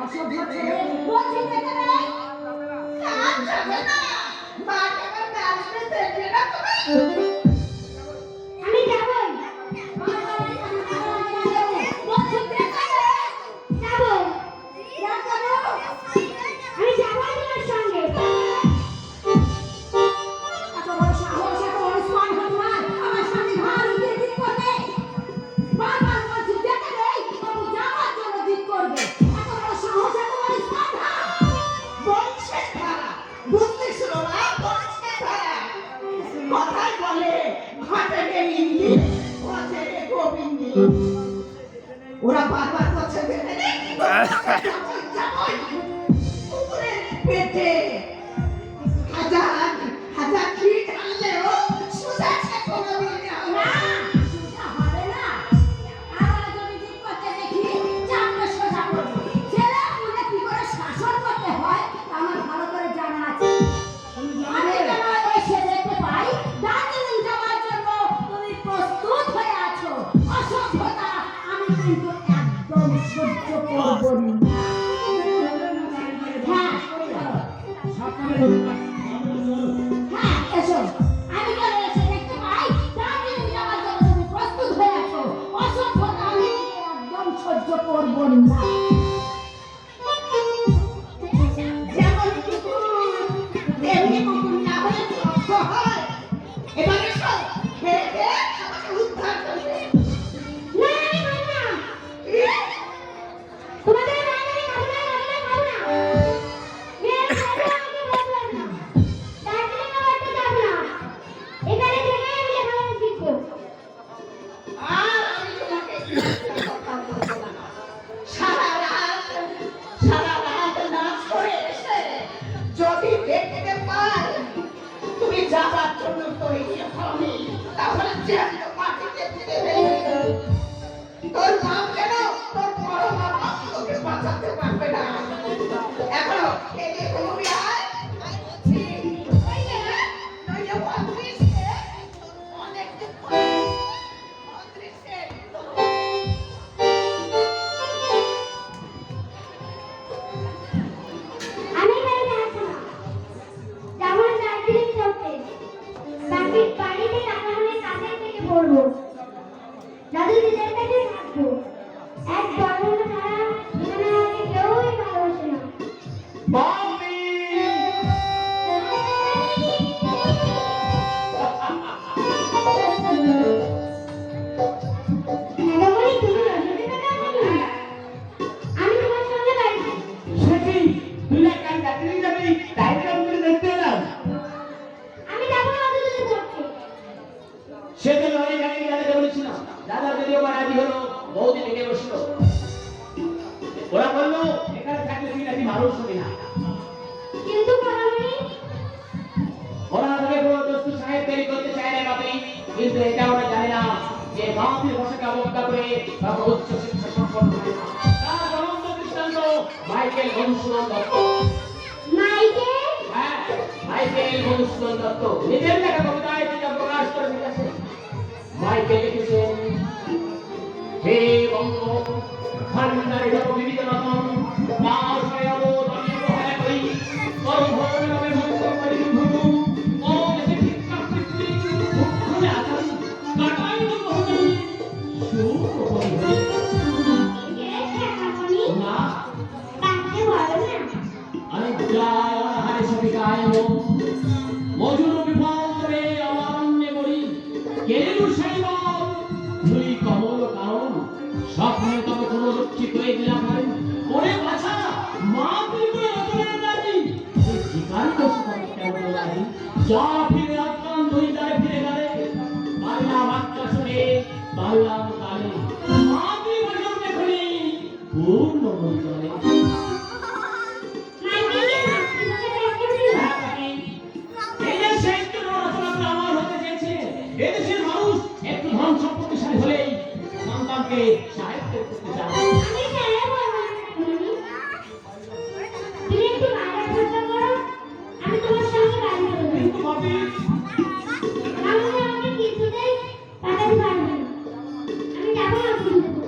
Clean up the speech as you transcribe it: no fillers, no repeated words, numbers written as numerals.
অসভ্য ছেলে বলছি যেতে নেই কাজ যাবে না মা টাকা আসবে দেখবে না তুমি আমি যাবই বলছি যেতে নেই যাবো আমি যাবো তোমার সঙ্গে এত বড় সাহস এত বড় স্মান তোমার আমার সাথে ঘর দিয়ে দিন করবে বারবার বলছি যেতে নেই বাবু যাওয়ার জন্য দিন করবে এত বড় সাহস এত বড় স্মান বলছে তারা বুঝতেছো না বলছে তারা কথাই বলে ঘাটে ইন্দি ঘাটে গোবিন্দি ওরা বারবার করছে যেতে নেই উপরে পেটে হাজার হাজার ফিট আনলেও সোজা সে কোনোদিন না সোজা হবে না আর যদি ঠিক করতে দেখি চাপটা সোজা করবো ছেলে মনে কি করে শাসন করতে হয় আমার ভালো করে জানা আছে আমি কেন এসে দেখতে পাই দার্জিলিং যাওয়ার জন্য তুমি প্রস্তুত হয়ে আছো অসভ্যতা আমি কিন্তু একদম সহ্য করবো না হ্যাঁ এসো আমি কেন এসে দেখতে পাই দার্জিলিং যাওয়ার জন্য তুমি প্রস্তুত হয়ে আছো অসভ্যতা আমি একদম সহ্য করব না যেমন তেমনি কুকুর না হলে শক্ত হয় এবার এসো খেয়ে খেয়ে আমাকে উদ্ধার করবে না আমি খাবো না তোমাদের বাড়ি খাবো না যাবার জন্য তৈরি হয়নি তাহলে জ্যান্ত মাটিতে ফিরে দেবে তোর নাম কেন তোর বড় বাবা তোকে বাঁচাতে পারবে না এখনো এদিকে তুমি আয় দাদু দিদের কাছে থাকবো এক বর্ণ ছাড়া এখানে আমাকে কেউই ভালোবাসে না মাম্মি আমি তোমার সঙ্গে বাড়ি সেটি তুই না কাল দার্জিলিং যাবি তাই তো আমি দেখতে এলাম আমি যাবো না দাদু দিদি করতে সেদিন ওই গাড়ি গাড়িতে বলেছিলাম দাদা যদিও রাজি হলো বৌদি ভেঙে বসলো ওরা বললো এখানে থাকলে তুই নাকি ভালো শুনি না কিন্তু ওরা আমাকে বড় দোস্ত সাহেব তৈরি করতে চায় না বাপি কিন্তু এটা ওরা জানে না যে বাপের ভাষাকে অবজ্ঞা করে বাবা উচ্চ শিক্ষা সম্পন্ন হয় না তার জ্বলন্ত দৃষ্টান্ত মাইকেল মধুসূদন দত্ত হ্যাঁ মাইকেল মধুসূদন দত্ত নিজের লেখা কবিতায় যেটা প্রকাশ করে দিয়েছে মাইকেল লিখেছেন হে বঙ্গ ভান্ডারে যত বিবিধ রতন দাসয় অবদানের প্রহার করি করভোর নামে মুক্ত করি ভূমু ও দেশে ভিক্ষা করি মুখে আছাড়ি কাটাই তো বহু সুখ করি না কাকে বলো না আরে জয় হরে সবিকায় মজুর বিপদে অমান্যে করি কেলু সাইবার দুই কমল কারণ স্বপ্নে তবে কোন লক্ষ্যে হয়ে দিলাম ওরে বাছা মা তুই করে রতনের রাজি তুই ঠিকান দোষ করে কেমন রাজি যা ফিরে আসলাম দুই যায় ফিরে গেলে বাংলা বাচ্চা শুনে বাংলাম কালে মা তুই বসন দেখুনি পূর্ণ মন্ত্রে এদেশের মানুষ একটু ধন সম্পত্তিশালী হলেই সন্তানকে সাহিত্য করতে চায় আমি চাই তুমি একটু বাইরে খরচা করো আমি তোমার সঙ্গে বাড়ি চলে যাব কিন্তু ভাবি আমি আমাকে কিছুতেই পাঠাতে পারবে না আমি যাব না